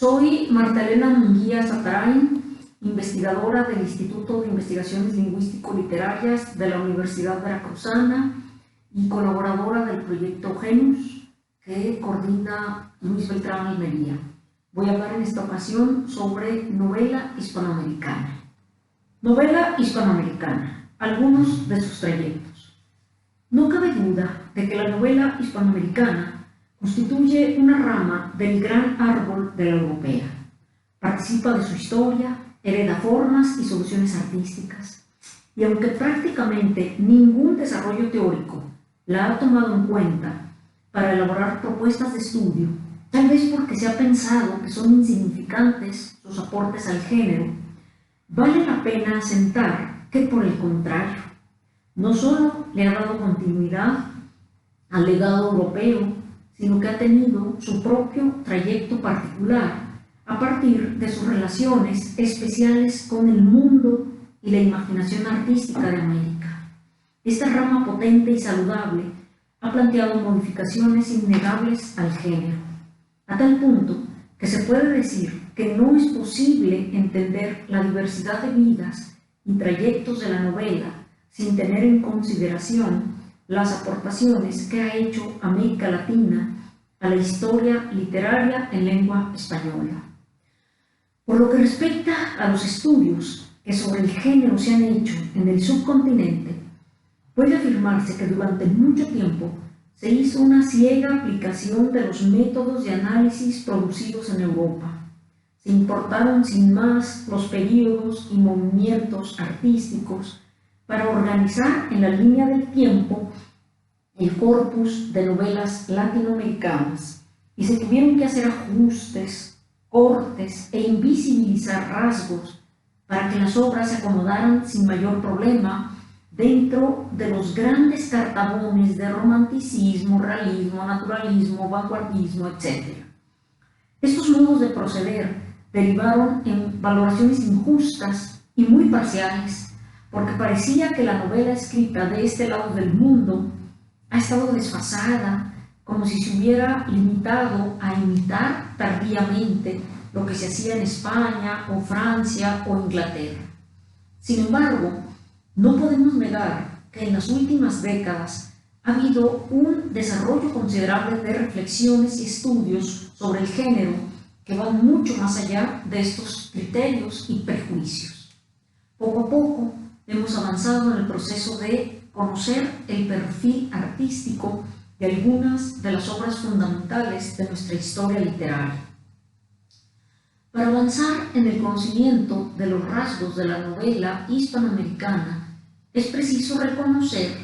Soy Marta Elena Munguía Zatarain, investigadora del Instituto de Investigaciones Lingüístico-Literarias de la Universidad Veracruzana y colaboradora del proyecto Genus, que coordina Luis Beltrán Almería. Voy a hablar en esta ocasión sobre novela hispanoamericana. Novela hispanoamericana, algunos de sus trayectos. No cabe duda de que la novela hispanoamericana constituye una rama del gran árbol de la europea. Participa de su historia, hereda formas y soluciones artísticas, y aunque prácticamente ningún desarrollo teórico la ha tomado en cuenta para elaborar propuestas de estudio, tal vez porque se ha pensado que son insignificantes sus aportes al género, vale la pena asentar que, por el contrario, no solo le ha dado continuidad al legado europeo, sino que ha tenido su propio trayecto particular a partir de sus relaciones especiales con el mundo y la imaginación artística de América. Esta rama potente y saludable ha planteado modificaciones innegables al género, a tal punto que se puede decir que no es posible entender la diversidad de vidas y trayectos de la novela sin tener en consideración las aportaciones que ha hecho América Latina a la historia literaria en lengua española. Por lo que respecta a los estudios que sobre el género se han hecho en el subcontinente, puede afirmarse que durante mucho tiempo se hizo una ciega aplicación de los métodos de análisis producidos en Europa. Se importaron sin más los períodos y movimientos artísticos para organizar en la línea del tiempo el corpus de novelas latinoamericanas, y se tuvieron que hacer ajustes, cortes e invisibilizar rasgos para que las obras se acomodaran sin mayor problema dentro de los grandes cartabones de romanticismo, realismo, naturalismo, vanguardismo, etc. Estos modos de proceder derivaron en valoraciones injustas y muy parciales, porque parecía que la novela escrita de este lado del mundo ha estado desfasada, como si se hubiera limitado a imitar tardíamente lo que se hacía en España o Francia o Inglaterra. Sin embargo, no podemos negar que en las últimas décadas ha habido un desarrollo considerable de reflexiones y estudios sobre el género que van mucho más allá de estos criterios y prejuicios. Poco a poco hemos avanzado en el proceso de conocer el perfil artístico de algunas de las obras fundamentales de nuestra historia literaria. Para avanzar en el conocimiento de los rasgos de la novela hispanoamericana, es preciso reconocer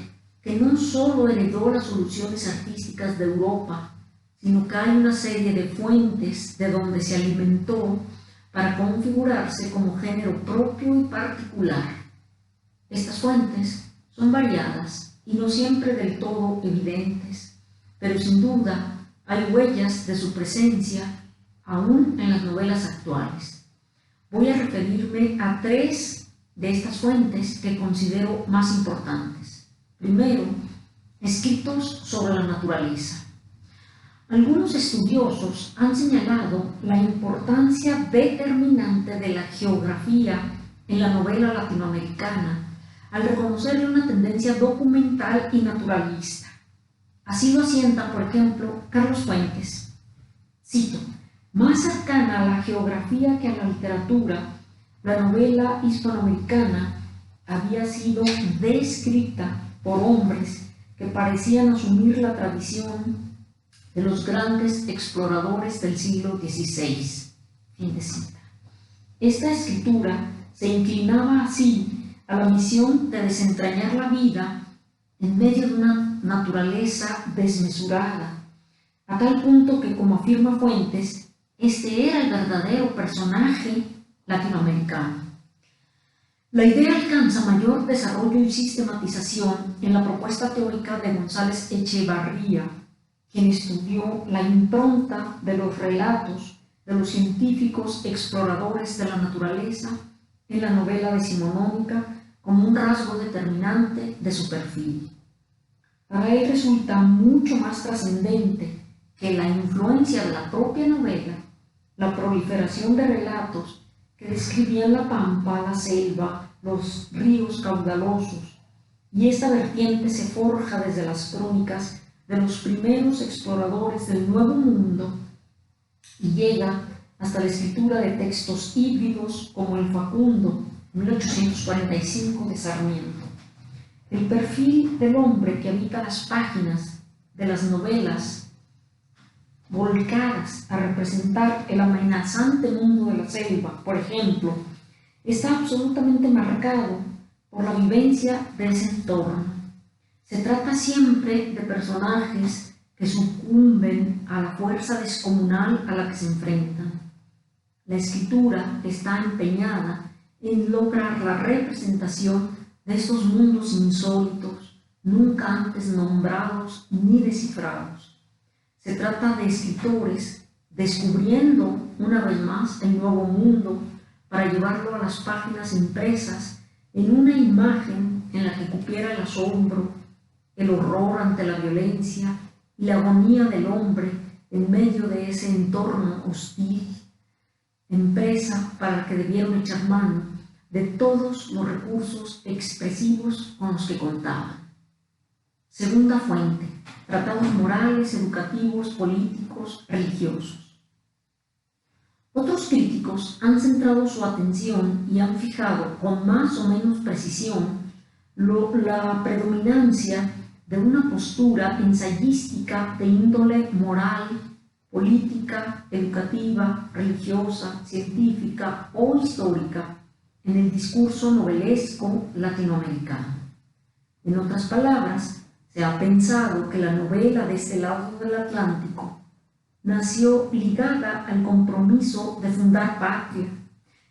que no solo heredó las soluciones artísticas de Europa, sino que hay una serie de fuentes de donde se alimentó para configurarse como género propio y particular. Estas fuentes son variadas y no siempre del todo evidentes, pero sin duda hay huellas de su presencia aún en las novelas actuales. Voy a referirme a tres de estas fuentes que considero más importantes. Primero, escritos sobre la naturaleza. Algunos estudiosos han señalado la importancia determinante de la geografía en la novela latinoamericana al reconocerle una tendencia documental y naturalista. Así lo asienta, por ejemplo, Carlos Fuentes. Cito: más cercana a la geografía que a la literatura, la novela hispanoamericana había sido descrita por hombres que parecían asumir la tradición de los grandes exploradores del siglo XVI. Fin de cita. Esta escritura se inclinaba así a la misión de desentrañar la vida en medio de una naturaleza desmesurada, a tal punto que, como afirma Fuentes, este era el verdadero personaje latinoamericano. La idea alcanza mayor desarrollo y sistematización en la propuesta teórica de González Echevarría, quien estudió la impronta de los relatos de los científicos exploradores de la naturaleza en la novela decimonónica como un rasgo determinante de su perfil. Para él resulta mucho más trascendente que la influencia de la propia novela la proliferación de relatos que describían la pampa, la selva, los ríos caudalosos, y esta vertiente se forja desde las crónicas de los primeros exploradores del Nuevo Mundo y llega hasta la escritura de textos híbridos como el Facundo, 1845 de Sarmiento. El perfil del hombre que habita las páginas de las novelas volcadas a representar el amenazante mundo de la selva, por ejemplo, está absolutamente marcado por la vivencia de ese entorno. Se trata siempre de personajes que sucumben a la fuerza descomunal a la que se enfrentan. La escritura está empeñada en lograr la representación de estos mundos insólitos, nunca antes nombrados ni descifrados. Se trata de escritores descubriendo una vez más el nuevo mundo para llevarlo a las páginas impresas en una imagen en la que cupiera el asombro, el horror ante la violencia y la agonía del hombre en medio de ese entorno hostil, empresa para la que debieron echar mano de todos los recursos expresivos con los que contaban. Segunda fuente: tratados morales, educativos, políticos, religiosos. Otros críticos han centrado su atención y han fijado con más o menos precisión la predominancia de una postura ensayística de índole moral, política, educativa, religiosa, científica o histórica en el discurso novelesco latinoamericano. En otras palabras, se ha pensado que la novela de este lado del Atlántico nació ligada al compromiso de fundar patria,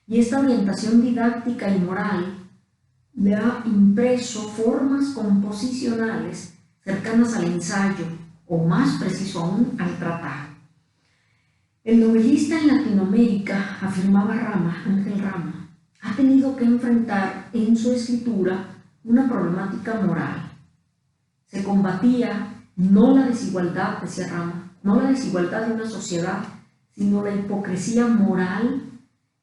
y esta orientación didáctica y moral le ha impreso formas composicionales cercanas al ensayo, o más preciso aún, al tratado. El novelista en Latinoamérica, afirmaba Ángel Rama, ha tenido que enfrentar en su escritura una problemática moral. Se combatía no la desigualdad, decía Rama, no la desigualdad de una sociedad, sino la hipocresía moral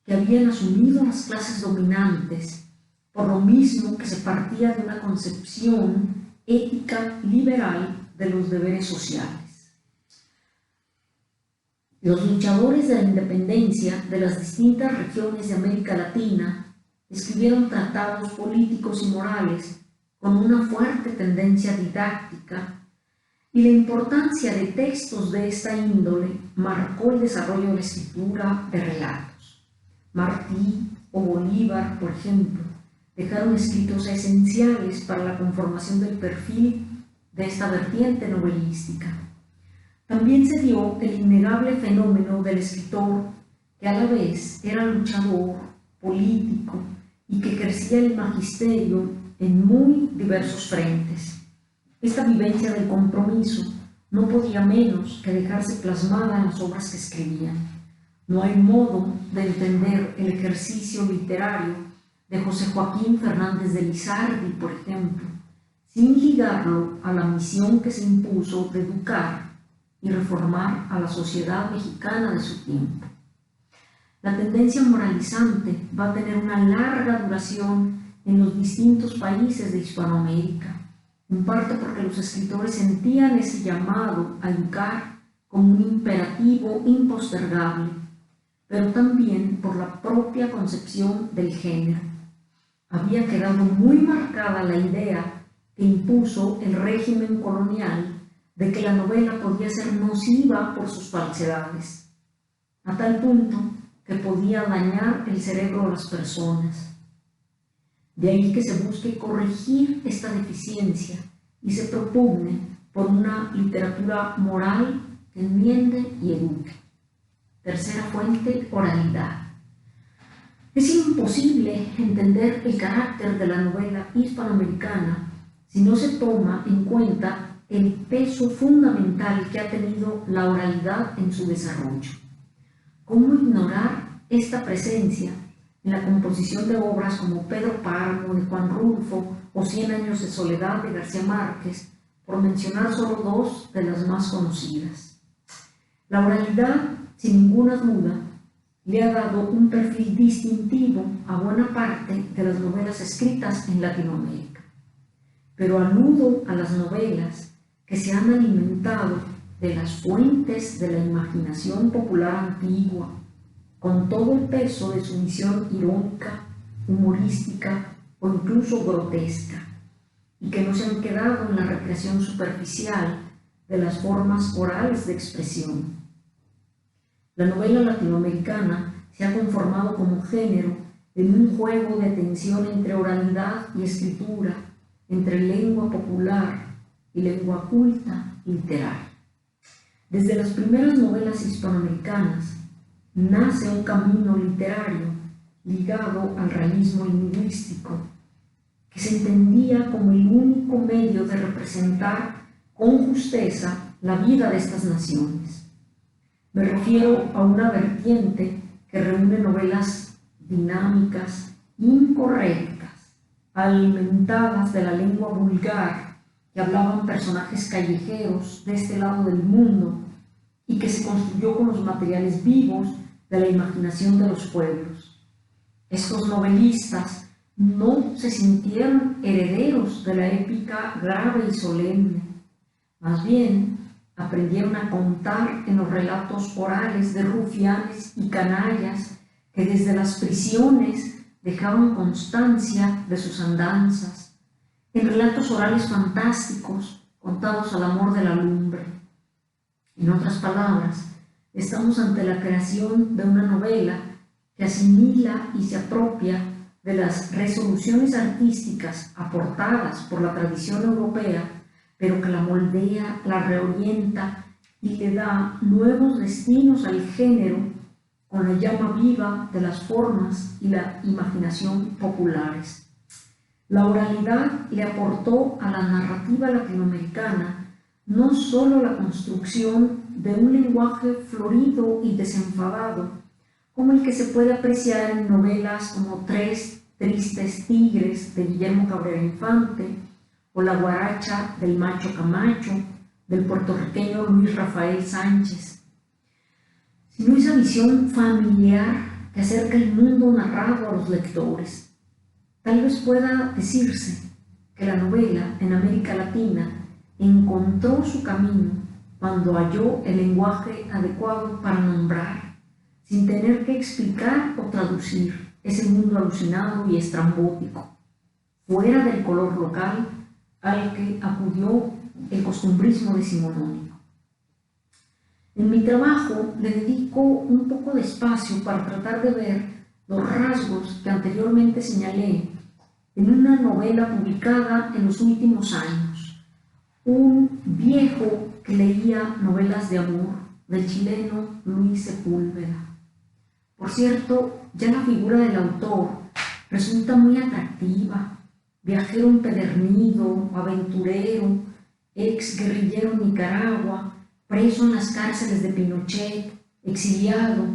que habían asumido las clases dominantes, por lo mismo que se partía de una concepción ética liberal de los deberes sociales. Los luchadores de la independencia de las distintas regiones de América Latina escribieron tratados políticos y morales con una fuerte tendencia didáctica, y la importancia de textos de esta índole marcó el desarrollo de la escritura de relatos. Martí o Bolívar, por ejemplo, dejaron escritos esenciales para la conformación del perfil de esta vertiente novelística. También se dio el innegable fenómeno del escritor que a la vez era luchador, político y que ejercía el magisterio en muy diversos frentes. Esta vivencia del compromiso no podía menos que dejarse plasmada en las obras que escribían. No hay modo de entender el ejercicio literario de José Joaquín Fernández de Lizardi, por ejemplo, sin ligarlo a la misión que se impuso de educar y reformar a la sociedad mexicana de su tiempo. La tendencia moralizante va a tener una larga duración en los distintos países de Hispanoamérica, en parte porque los escritores sentían ese llamado a educar como un imperativo impostergable, pero también por la propia concepción del género. Había quedado muy marcada la idea que impuso el régimen colonial de que la novela podía ser nociva por sus falsedades, a tal punto que podía dañar el cerebro de las personas. De ahí que se busque corregir esta deficiencia y se propugne por una literatura moral que enmiende y eduque. Tercera fuente: oralidad. Es imposible entender el carácter de la novela hispanoamericana si no se toma en cuenta el peso fundamental que ha tenido la oralidad en su desarrollo. ¿Cómo ignorar esta presencia en la composición de obras como Pedro Páramo de Juan Rulfo o 100 años de soledad de García Márquez, por mencionar solo dos de las más conocidas? La oralidad, sin ninguna duda, le ha dado un perfil distintivo a buena parte de las novelas escritas en Latinoamérica. Pero aludo a las novelas que se han alimentado de las fuentes de la imaginación popular antigua, con todo el peso de su visión irónica, humorística o incluso grotesca, y que no se han quedado en la recreación superficial de las formas orales de expresión. La novela latinoamericana se ha conformado como género en un juego de tensión entre oralidad y escritura, entre lengua popular y lengua culta y literaria. Desde las primeras novelas hispanoamericanas nace un camino literario ligado al realismo lingüístico, que se entendía como el único medio de representar con justeza la vida de estas naciones. Me refiero a una vertiente que reúne novelas dinámicas, incorrectas, alimentadas de la lengua vulgar, que hablaban personajes callejeros de este lado del mundo y que se construyó con los materiales vivos de la imaginación de los pueblos. Estos novelistas no se sintieron herederos de la épica grave y solemne, más bien aprendieron a contar en los relatos orales de rufianes y canallas que desde las prisiones dejaban constancia de sus andanzas, en relatos orales fantásticos contados al amor de la lumbre. En otras palabras, estamos ante la creación de una novela que asimila y se apropia de las resoluciones artísticas aportadas por la tradición europea, pero que la moldea, la reorienta y le da nuevos destinos al género con la llama viva de las formas y la imaginación populares. La oralidad le aportó a la narrativa latinoamericana no solo la construcción de un lenguaje florido y desenfadado, como el que se puede apreciar en novelas como Tres tristes tigres de Guillermo Cabrera Infante, o La guaracha del Macho Camacho, del puertorriqueño Luis Rafael Sánchez, sino esa visión familiar que acerca el mundo narrado a los lectores. Tal vez pueda decirse que la novela en América Latina encontró su camino cuando halló el lenguaje adecuado para nombrar, sin tener que explicar o traducir ese mundo alucinado y estrambótico, fuera del color local al que acudió el costumbrismo decimonónico. En mi trabajo le dedico un poco de espacio para tratar de ver los rasgos que anteriormente señalé en una novela publicada en los últimos años, Un viejo que leía novelas de amor, del chileno Luis Sepúlveda. Por cierto, ya la figura del autor resulta muy atractiva: viajero empedernido, aventurero, ex guerrillero en Nicaragua, preso en las cárceles de Pinochet, exiliado,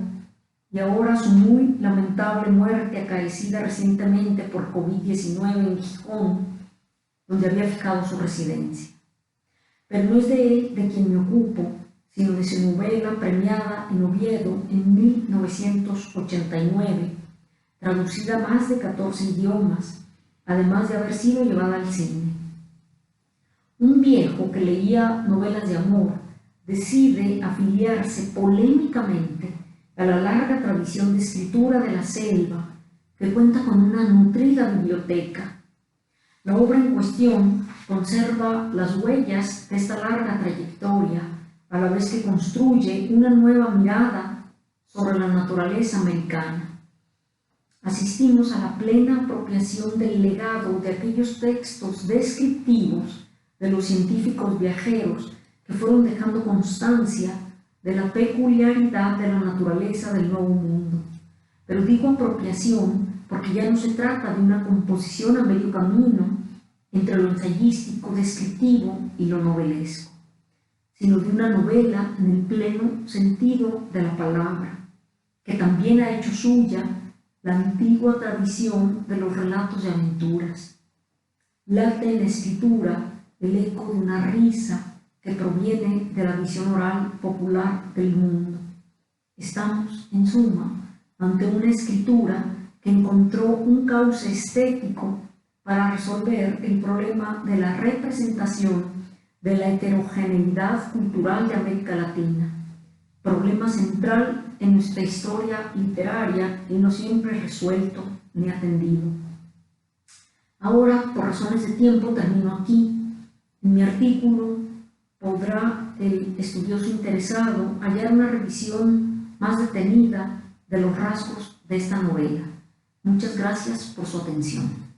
y ahora su muy lamentable muerte acaecida recientemente por COVID-19 en Gijón, donde había fijado su residencia. Pero no es de él de quien me ocupo, sino de su novela premiada en Oviedo en 1989, traducida a más de 14 idiomas, además de haber sido llevada al cine. Un viejo que leía novelas de amor decide afiliarse polémicamente a la larga tradición de escritura de la selva, que cuenta con una nutrida biblioteca. La obra en cuestión conserva las huellas de esta larga trayectoria, a la vez que construye una nueva mirada sobre la naturaleza americana. Asistimos a la plena apropiación del legado de aquellos textos descriptivos de los científicos viajeros que fueron dejando constancia de la peculiaridad de la naturaleza del Nuevo Mundo. Pero digo apropiación porque ya no se trata de una composición a medio camino entre lo ensayístico, descriptivo y lo novelesco, sino de una novela en el pleno sentido de la palabra, que también ha hecho suya la antigua tradición de los relatos de aventuras. Late en la escritura el eco de una risa que proviene de la visión oral popular del mundo. Estamos, en suma, ante una escritura que encontró un cauce estético para resolver el problema de la representación de la heterogeneidad cultural de América Latina, problema central en nuestra historia literaria y no siempre resuelto ni atendido. Ahora, por razones de tiempo, termino aquí. En mi artículo podrá el estudioso interesado hallar una revisión más detenida de los rasgos de esta novela. Muchas gracias por su atención.